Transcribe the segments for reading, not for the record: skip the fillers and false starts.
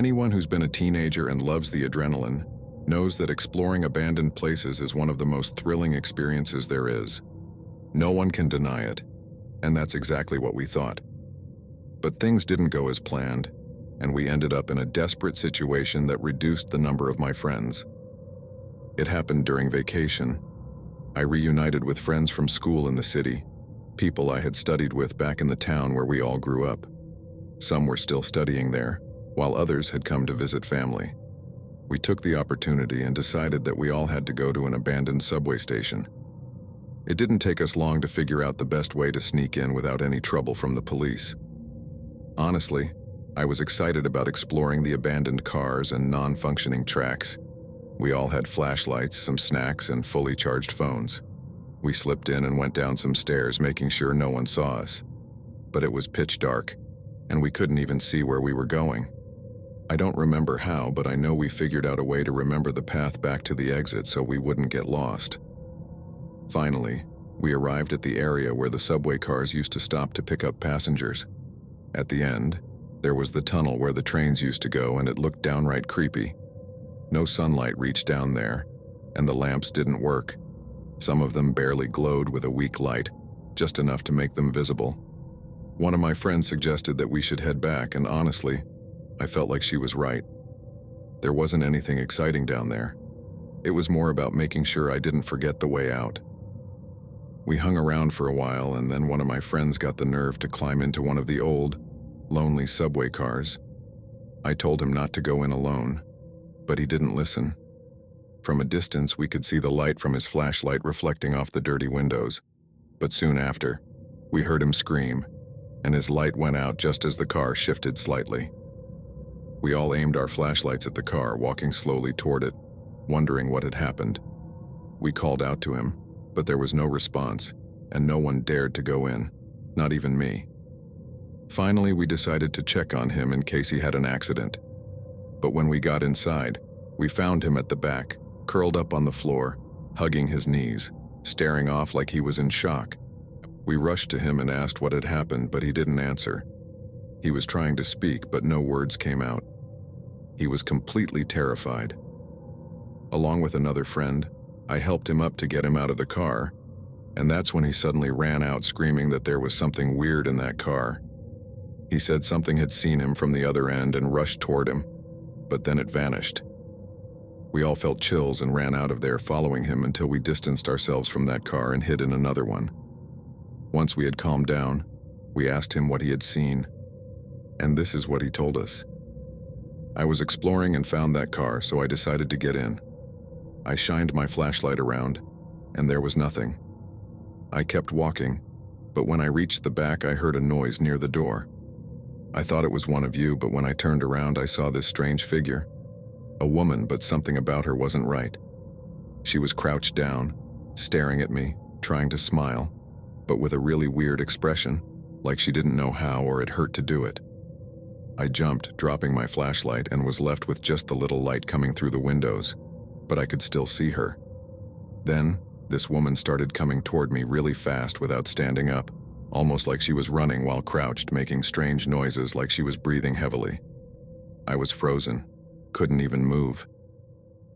Anyone who's been a teenager and loves the adrenaline knows that exploring abandoned places is one of the most thrilling experiences there is. No one can deny it, and that's exactly what we thought. But things didn't go as planned, and we ended up in a desperate situation that reduced the number of my friends. It happened during vacation. I reunited with friends from school in the city, people I had studied with back in the town where we all grew up. Some were still studying there, while others had come to visit family. We took the opportunity and decided that we all had to go to an abandoned subway station. It didn't take us long to figure out the best way to sneak in without any trouble from the police. Honestly, I was excited about exploring the abandoned cars and non-functioning tracks. We all had flashlights, some snacks, and fully charged phones. We slipped in and went down some stairs, making sure no one saw us. But it was pitch dark, and we couldn't even see where we were going. I don't remember how, but I know we figured out a way to remember the path back to the exit so we wouldn't get lost. Finally, we arrived at the area where the subway cars used to stop to pick up passengers. At the end, there was the tunnel where the trains used to go, and it looked downright creepy. No sunlight reached down there, and the lamps didn't work. Some of them barely glowed with a weak light, just enough to make them visible. One of my friends suggested that we should head back, and honestly, I felt like she was right. There wasn't anything exciting down there. It was more about making sure I didn't forget the way out. We hung around for a while, and then one of my friends got the nerve to climb into one of the old, lonely subway cars. I told him not to go in alone, but he didn't listen. From a distance, we could see the light from his flashlight reflecting off the dirty windows, but soon after, we heard him scream, and his light went out just as the car shifted slightly. We all aimed our flashlights at the car, walking slowly toward it, wondering what had happened. We called out to him, but there was no response, and no one dared to go in, not even me. Finally, we decided to check on him in case he had an accident. But when we got inside, we found him at the back, curled up on the floor, hugging his knees, staring off like he was in shock. We rushed to him and asked what had happened, but he didn't answer. He was trying to speak, but no words came out. He was completely terrified. Along with another friend, I helped him up to get him out of the car, and that's when he suddenly ran out screaming that there was something weird in that car. He said something had seen him from the other end and rushed toward him, but then it vanished. We all felt chills and ran out of there following him until we distanced ourselves from that car and hid in another one. Once we had calmed down, we asked him what he had seen, and this is what he told us. I was exploring and found that car, so I decided to get in. I shined my flashlight around, and there was nothing. I kept walking, but when I reached the back, I heard a noise near the door. I thought it was one of you, but when I turned around, I saw this strange figure. A woman, but something about her wasn't right. She was crouched down, staring at me, trying to smile, but with a really weird expression, like she didn't know how or it hurt to do it. I jumped, dropping my flashlight, and was left with just the little light coming through the windows, but I could still see her. Then, this woman started coming toward me really fast without standing up, almost like she was running while crouched, making strange noises like she was breathing heavily. I was frozen, couldn't even move.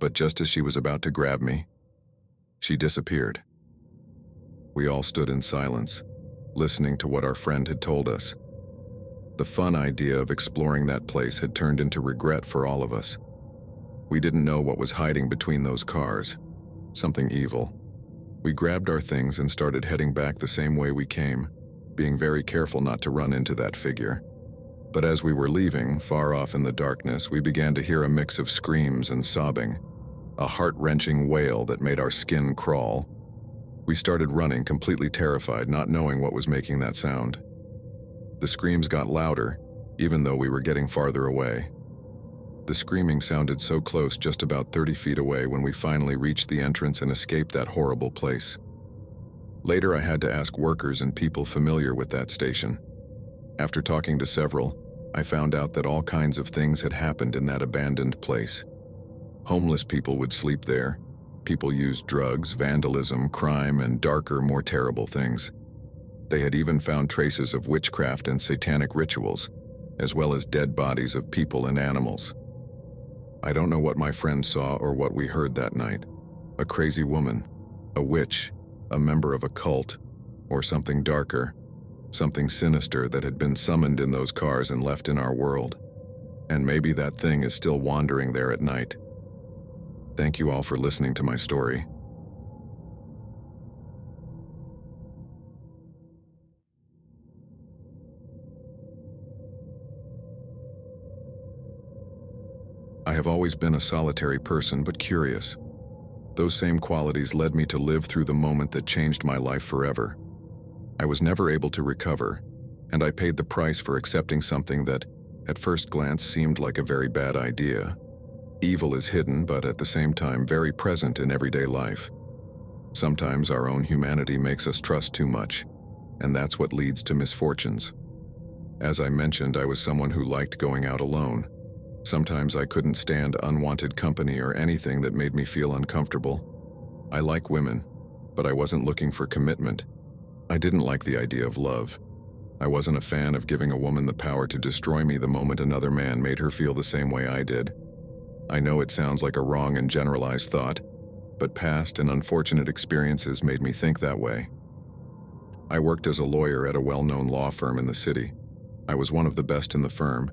But just as she was about to grab me, she disappeared. We all stood in silence, listening to what our friend had told us. The fun idea of exploring that place had turned into regret for all of us. We didn't know what was hiding between those cars, something evil. We grabbed our things and started heading back the same way we came, being very careful not to run into that figure. But as we were leaving, far off in the darkness, we began to hear a mix of screams and sobbing, a heart-wrenching wail that made our skin crawl. We started running, completely terrified, not knowing what was making that sound. The screams got louder, even though we were getting farther away. The screaming sounded so close, just about 30 feet away, when we finally reached the entrance and escaped that horrible place. Later, I had to ask workers and people familiar with that station. After talking to several, I found out that all kinds of things had happened in that abandoned place. Homeless people would sleep there. People used drugs, vandalism, crime, and darker, more terrible things. They had even found traces of witchcraft and satanic rituals, as well as dead bodies of people and animals. I don't know what my friend saw or what we heard that night. A crazy woman, a witch, a member of a cult, or something darker, something sinister that had been summoned in those cars and left in our world. And maybe that thing is still wandering there at night. Thank you all for listening to my story. I have always been a solitary person but curious. Those same qualities led me to live through the moment that changed my life forever. I was never able to recover, and I paid the price for accepting something that, at first glance, seemed like a very bad idea. Evil is hidden, but at the same time very present in everyday life. Sometimes our own humanity makes us trust too much, and that's what leads to misfortunes. As I mentioned, I was someone who liked going out alone. Sometimes I couldn't stand unwanted company or anything that made me feel uncomfortable. I like women, but I wasn't looking for commitment. I didn't like the idea of love. I wasn't a fan of giving a woman the power to destroy me the moment another man made her feel the same way I did. I know it sounds like a wrong and generalized thought, but past and unfortunate experiences made me think that way. I worked as a lawyer at a well-known law firm in the city. I was one of the best in the firm,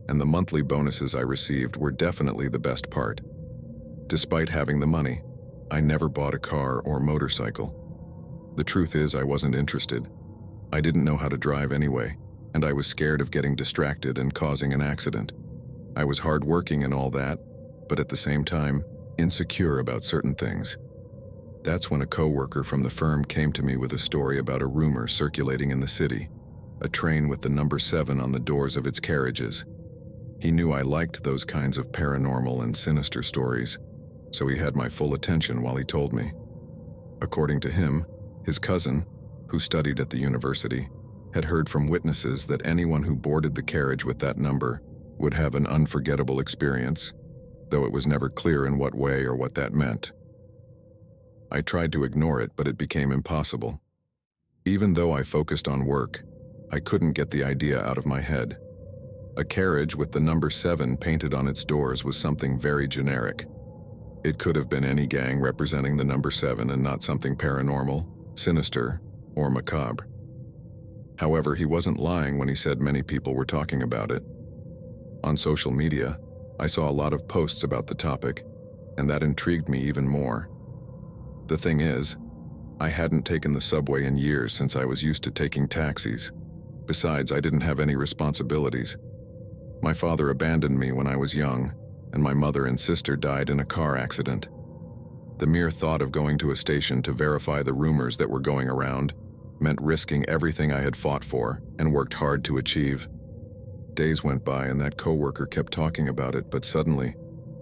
and the monthly bonuses I received were definitely the best part. Despite having the money, I never bought a car or motorcycle. The truth is, I wasn't interested. I didn't know how to drive anyway, and I was scared of getting distracted and causing an accident. I was hardworking and all that, but at the same time, insecure about certain things. That's when a coworker from the firm came to me with a story about a rumor circulating in the city, a train with the number 7 on the doors of its carriages. He knew I liked those kinds of paranormal and sinister stories, so he had my full attention while he told me. According to him, his cousin, who studied at the university, had heard from witnesses that anyone who boarded the carriage with that number would have an unforgettable experience, though it was never clear in what way or what that meant. I tried to ignore it, but it became impossible. Even though I focused on work, I couldn't get the idea out of my head. A carriage with the number 7 painted on its doors was something very generic. It could have been any gang representing the number 7 and not something paranormal, sinister, or macabre. However, he wasn't lying when he said many people were talking about it. On social media, I saw a lot of posts about the topic, and that intrigued me even more. The thing is, I hadn't taken the subway in years since I was used to taking taxis. Besides, I didn't have any responsibilities. My father abandoned me when I was young, and my mother and sister died in a car accident. The mere thought of going to a station to verify the rumors that were going around meant risking everything I had fought for and worked hard to achieve. Days went by and that coworker kept talking about it, but suddenly,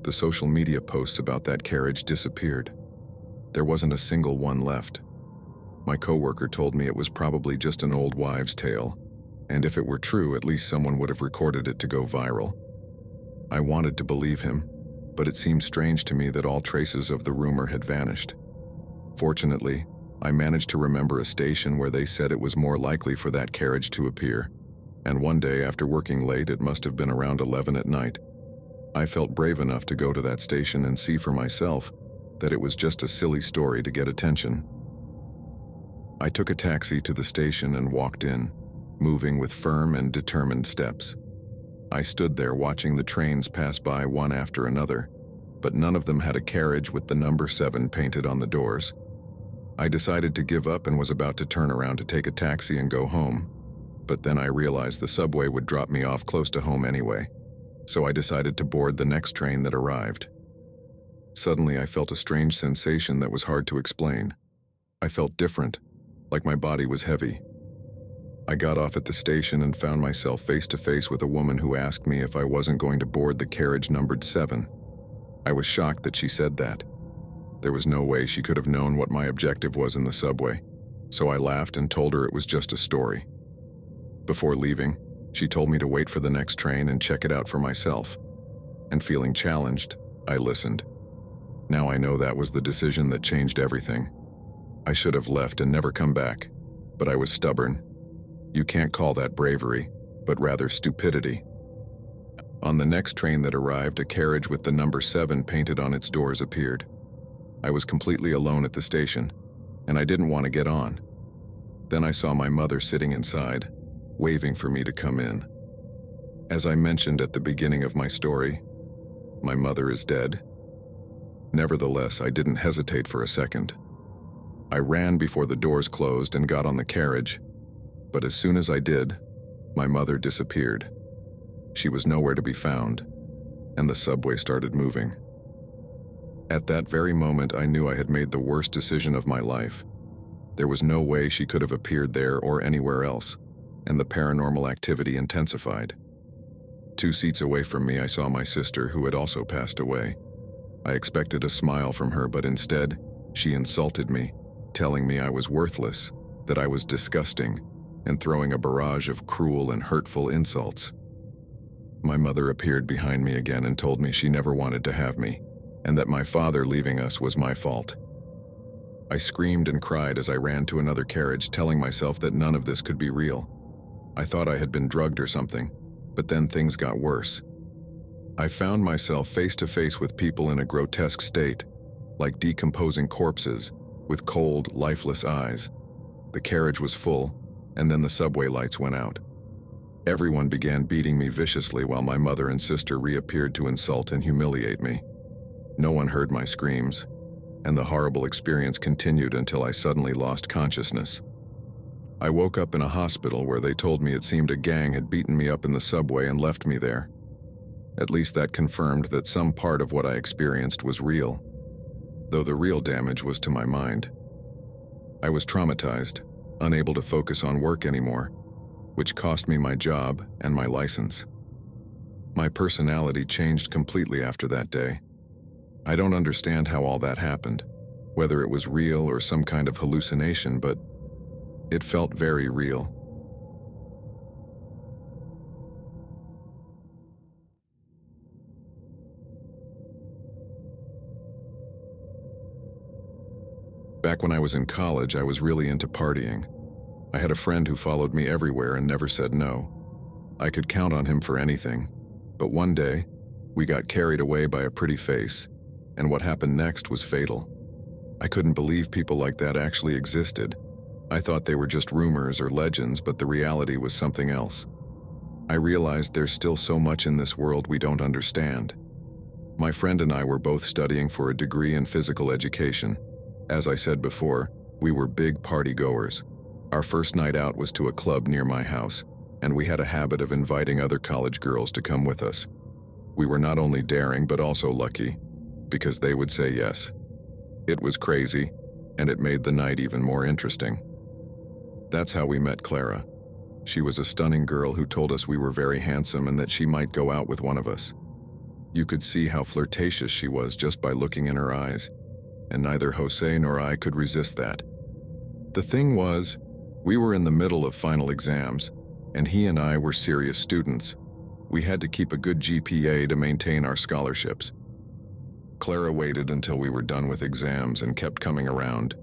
the social media posts about that carriage disappeared. There wasn't a single one left. My coworker told me it was probably just an old wives' tale, and if it were true, at least someone would have recorded it to go viral. I wanted to believe him, but it seemed strange to me that all traces of the rumor had vanished. Fortunately, I managed to remember a station where they said it was more likely for that carriage to appear, and one day after working late, it must have been around 11 at night, I felt brave enough to go to that station and see for myself that it was just a silly story to get attention. I took a taxi to the station and walked in, moving with firm and determined steps. I stood there watching the trains pass by one after another, but none of them had a carriage with the number 7 painted on the doors. I decided to give up and was about to turn around to take a taxi and go home, but then I realized the subway would drop me off close to home anyway, so I decided to board the next train that arrived. Suddenly I felt a strange sensation that was hard to explain. I felt different, like my body was heavy. I got off at the station and found myself face to face with a woman who asked me if I wasn't going to board the carriage numbered 7. I was shocked that she said that. There was no way she could have known what my objective was in the subway, so I laughed and told her it was just a story. Before leaving, she told me to wait for the next train and check it out for myself. And feeling challenged, I listened. Now I know that was the decision that changed everything. I should have left and never come back, but I was stubborn. You can't call that bravery, but rather stupidity. On the next train that arrived, a carriage with the number 7 painted on its doors appeared. I was completely alone at the station, and I didn't want to get on. Then I saw my mother sitting inside, waving for me to come in. As I mentioned at the beginning of my story, my mother is dead. Nevertheless, I didn't hesitate for a second. I ran before the doors closed and got on the carriage, but as soon as I did, my mother disappeared. She was nowhere to be found, and the subway started moving. At that very moment, I knew I had made the worst decision of my life. There was no way she could have appeared there or anywhere else, and the paranormal activity intensified. 2 seats away from me, I saw my sister, who had also passed away. I expected a smile from her, but instead, she insulted me, telling me I was worthless, that I was disgusting, and throwing a barrage of cruel and hurtful insults. My mother appeared behind me again and told me she never wanted to have me, and that my father leaving us was my fault. I screamed and cried as I ran to another carriage, telling myself that none of this could be real. I thought I had been drugged or something, but then things got worse. I found myself face to face with people in a grotesque state, like decomposing corpses, with cold, lifeless eyes. The carriage was full, and then the subway lights went out. Everyone began beating me viciously while my mother and sister reappeared to insult and humiliate me. No one heard my screams, and the horrible experience continued until I suddenly lost consciousness. I woke up in a hospital where they told me it seemed a gang had beaten me up in the subway and left me there. At least that confirmed that some part of what I experienced was real, though the real damage was to my mind. I was traumatized, unable to focus on work anymore, which cost me my job and my license. My personality changed completely after that day. I don't understand how all that happened, whether it was real or some kind of hallucination, but it felt very real. Back when I was in college, I was really into partying. I had a friend who followed me everywhere and never said no. I could count on him for anything. But one day, we got carried away by a pretty face, and what happened next was fatal. I couldn't believe people like that actually existed. I thought they were just rumors or legends, but the reality was something else. I realized there's still so much in this world we don't understand. My friend and I were both studying for a degree in physical education. As I said before, we were big party goers. Our first night out was to a club near my house, and we had a habit of inviting other college girls to come with us. We were not only daring but also lucky, because they would say yes. It was crazy, and it made the night even more interesting. That's how we met Clara. She was a stunning girl who told us we were very handsome and that she might go out with one of us. You could see how flirtatious she was just by looking in her eyes, and neither Jose nor I could resist that. The thing was, we were in the middle of final exams, and he and I were serious students. We had to keep a good GPA to maintain our scholarships. Clara waited until we were done with exams and kept coming around,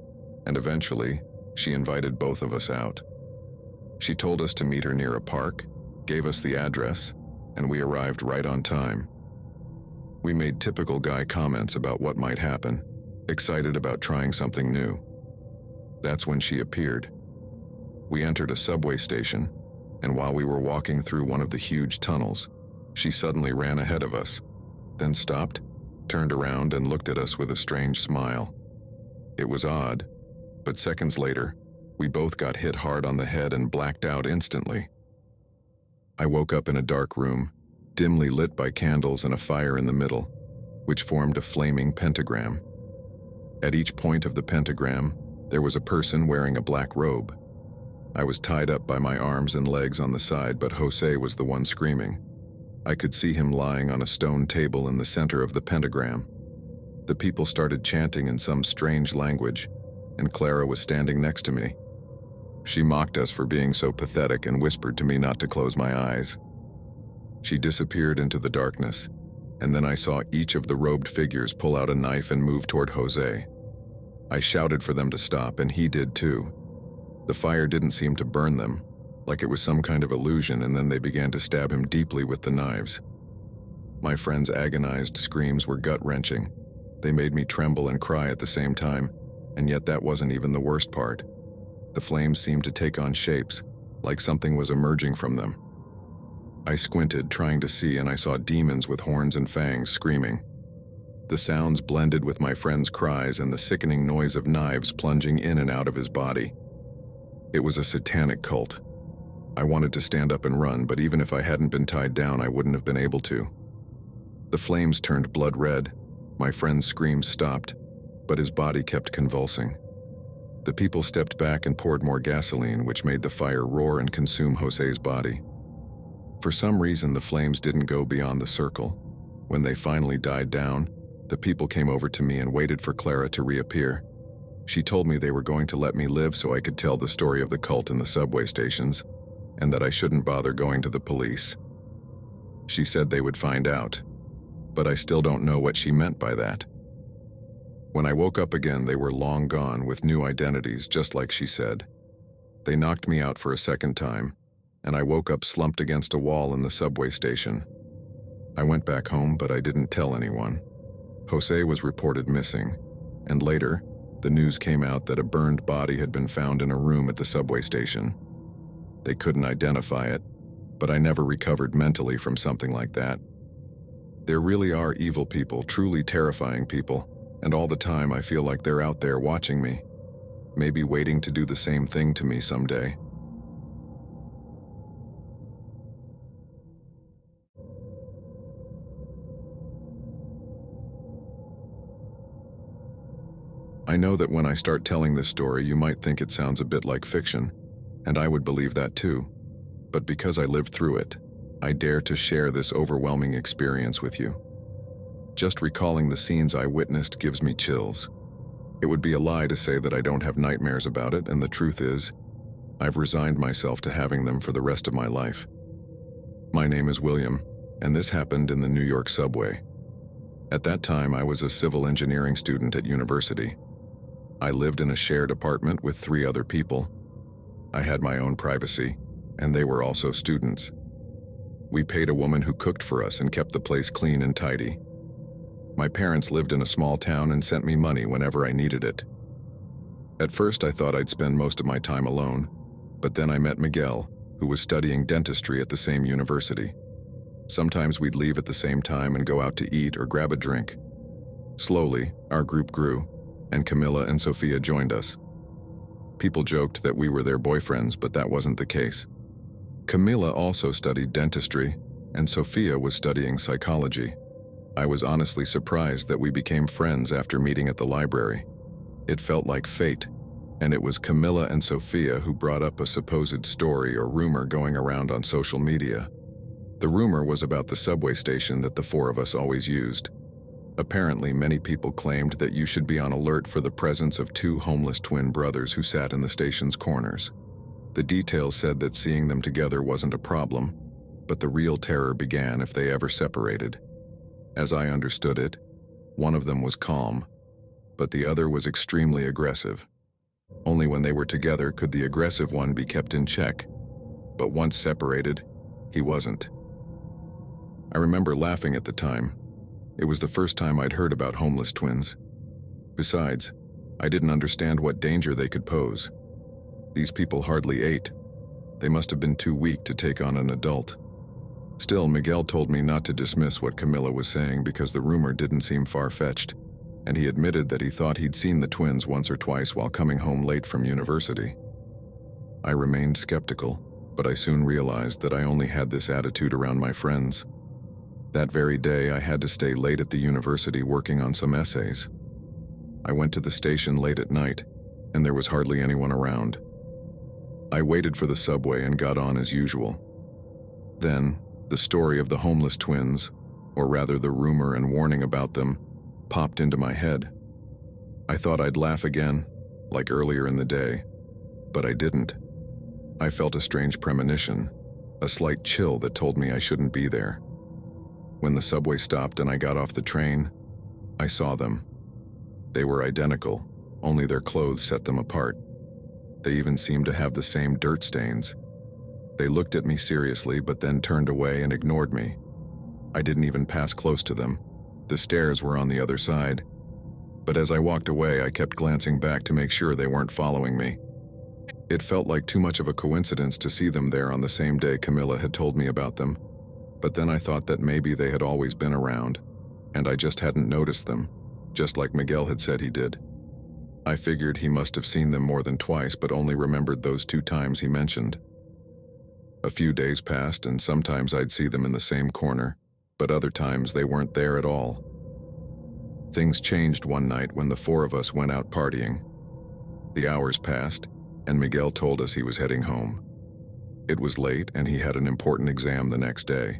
and eventually, she invited both of us out. She told us to meet her near a park, gave us the address, and we arrived right on time. We made typical guy comments about what might happen, excited about trying something new. That's when she appeared. We entered a subway station, and while we were walking through one of the huge tunnels, she suddenly ran ahead of us, then stopped, turned around and looked at us with a strange smile. It was odd, but seconds later, we both got hit hard on the head and blacked out instantly. I woke up in a dark room, dimly lit by candles and a fire in the middle, which formed a flaming pentagram. At each point of the pentagram, there was a person wearing a black robe. I was tied up by my arms and legs on the side, but Jose was the one screaming. I could see him lying on a stone table in the center of the pentagram. The people started chanting in some strange language, and Clara was standing next to me. She mocked us for being so pathetic and whispered to me not to close my eyes. She disappeared into the darkness, and then I saw each of the robed figures pull out a knife and move toward Jose. I shouted for them to stop, and he did too. The fire didn't seem to burn them, like it was some kind of illusion, and then they began to stab him deeply with the knives. My friend's agonized screams were gut-wrenching. They made me tremble and cry at the same time, and yet that wasn't even the worst part. The flames seemed to take on shapes, like something was emerging from them. I squinted, trying to see, and I saw demons with horns and fangs screaming. The sounds blended with my friend's cries and the sickening noise of knives plunging in and out of his body. It was a satanic cult. I wanted to stand up and run, but even if I hadn't been tied down, I wouldn't have been able to. The flames turned blood red. My friend's screams stopped, but his body kept convulsing. The people stepped back and poured more gasoline, which made the fire roar and consume Jose's body. For some reason, the flames didn't go beyond the circle. When they finally died down, the people came over to me and waited for Clara to reappear. She told me they were going to let me live so I could tell the story of the cult in the subway stations, and that I shouldn't bother going to the police. She said they would find out, but I still don't know what she meant by that. When I woke up again, they were long gone with new identities, just like she said. They knocked me out for a second time, and I woke up slumped against a wall in the subway station. I went back home, but I didn't tell anyone. Jose was reported missing, and later, the news came out that a burned body had been found in a room at the subway station. They couldn't identify it, but I never recovered mentally from something like that. There really are evil people, truly terrifying people, and all the time I feel like they're out there watching me, maybe waiting to do the same thing to me someday. I know that when I start telling this story, you might think it sounds a bit like fiction, and I would believe that too. But because I lived through it, I dare to share this overwhelming experience with you. Just recalling the scenes I witnessed gives me chills. It would be a lie to say that I don't have nightmares about it, and the truth is, I've resigned myself to having them for the rest of my life. My name is William, and this happened in the New York subway. At that time, I was a civil engineering student at university. I lived in a shared apartment with 3 other people. I had my own privacy, and they were also students. We paid a woman who cooked for us and kept the place clean and tidy. My parents lived in a small town and sent me money whenever I needed it. At first, I thought I'd spend most of my time alone, but then I met Miguel, who was studying dentistry at the same university. Sometimes we'd leave at the same time and go out to eat or grab a drink. Slowly, our group grew, and Camilla and Sophia joined us. People joked that we were their boyfriends, but that wasn't the case. Camilla also studied dentistry, and Sophia was studying psychology. I was honestly surprised that we became friends after meeting at the library. It felt like fate, and it was Camilla and Sophia who brought up a supposed story or rumor going around on social media. The rumor was about the subway station that the 4 of us always used. Apparently, many people claimed that you should be on alert for the presence of 2 homeless twin brothers who sat in the station's corners. The details said that seeing them together wasn't a problem, but the real terror began if they ever separated. As I understood it, one of them was calm, but the other was extremely aggressive. Only when they were together could the aggressive one be kept in check, but once separated, he wasn't. I remember laughing at the time. It was the first time I'd heard about homeless twins. Besides, I didn't understand what danger they could pose. These people hardly ate. They must have been too weak to take on an adult. Still, Miguel told me not to dismiss what Camilla was saying because the rumor didn't seem far-fetched, and he admitted that he thought he'd seen the twins once or twice while coming home late from university. I remained skeptical, but I soon realized that I only had this attitude around my friends. That very day, I had to stay late at the university working on some essays. I went to the station late at night, and there was hardly anyone around. I waited for the subway and got on as usual. Then, the story of the homeless twins, or rather the rumor and warning about them, popped into my head. I thought I'd laugh again, like earlier in the day, but I didn't. I felt a strange premonition, a slight chill that told me I shouldn't be there. When the subway stopped and I got off the train, I saw them. They were identical, only their clothes set them apart. They even seemed to have the same dirt stains. They looked at me seriously, but then turned away and ignored me. I didn't even pass close to them. The stairs were on the other side. But as I walked away, I kept glancing back to make sure they weren't following me. It felt like too much of a coincidence to see them there on the same day Camilla had told me about them. But then I thought that maybe they had always been around, and I just hadn't noticed them, just like Miguel had said he did. I figured he must have seen them more than twice, but only remembered those 2 times he mentioned. A few days passed, and sometimes I'd see them in the same corner, but other times they weren't there at all. Things changed one night when the 4 of us went out partying. The hours passed, and Miguel told us he was heading home. It was late, and he had an important exam the next day.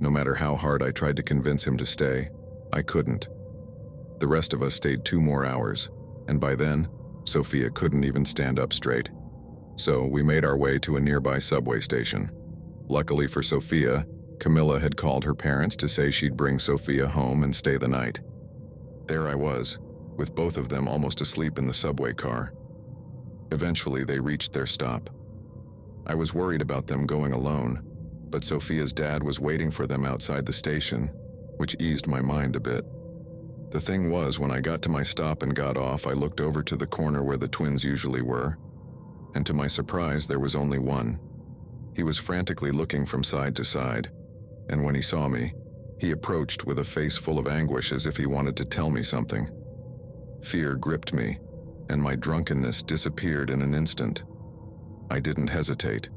No matter how hard I tried to convince him to stay, I couldn't. The rest of us stayed 2 more hours, and by then, Sophia couldn't even stand up straight. So we made our way to a nearby subway station. Luckily for Sophia, Camilla had called her parents to say she'd bring Sophia home and stay the night. There I was, with both of them almost asleep in the subway car. Eventually, they reached their stop. I was worried about them going alone, but Sophia's dad was waiting for them outside the station, which eased my mind a bit. The thing was, when I got to my stop and got off, I looked over to the corner where the twins usually were, and to my surprise, there was only one. He was frantically looking from side to side, and when he saw me, he approached with a face full of anguish as if he wanted to tell me something. Fear gripped me, and my drunkenness disappeared in an instant. I didn't hesitate.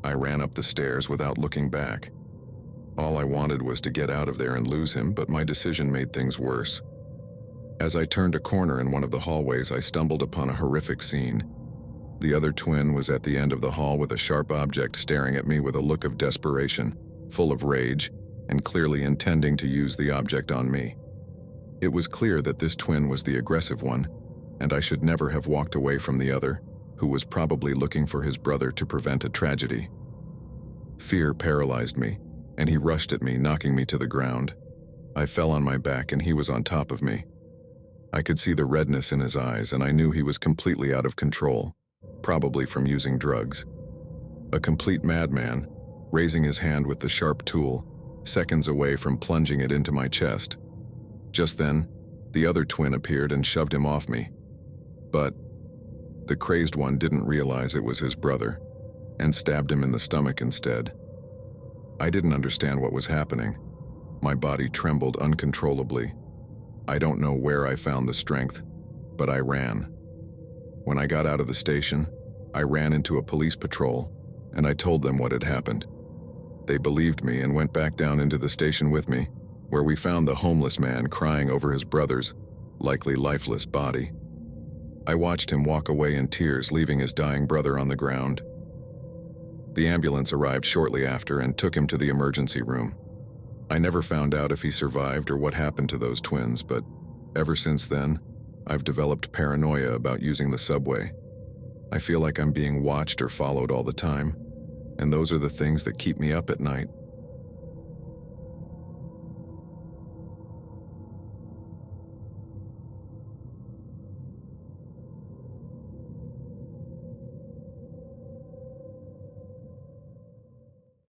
I ran up the stairs without looking back. All I wanted was to get out of there and lose him, but my decision made things worse. As I turned a corner in one of the hallways, I stumbled upon a horrific scene. The other twin was at the end of the hall with a sharp object staring at me with a look of desperation, full of rage, and clearly intending to use the object on me. It was clear that this twin was the aggressive one, and I should never have walked away from the other, who was probably looking for his brother to prevent a tragedy. Fear paralyzed me, and he rushed at me, knocking me to the ground. I fell on my back and he was on top of me. I could see the redness in his eyes, and I knew he was completely out of control, probably from using drugs. A complete madman, raising his hand with the sharp tool, seconds away from plunging it into my chest. Just then, the other twin appeared and shoved him off me. But the crazed one didn't realize it was his brother, and stabbed him in the stomach instead. I didn't understand what was happening. My body trembled uncontrollably. I don't know where I found the strength, but I ran. When I got out of the station, I ran into a police patrol, and I told them what had happened. They believed me and went back down into the station with me, where we found the homeless man crying over his brother's, likely lifeless, body. I watched him walk away in tears, leaving his dying brother on the ground. The ambulance arrived shortly after and took him to the emergency room. I never found out if he survived or what happened to those twins, but ever since then, I've developed paranoia about using the subway. I feel like I'm being watched or followed all the time, and those are the things that keep me up at night.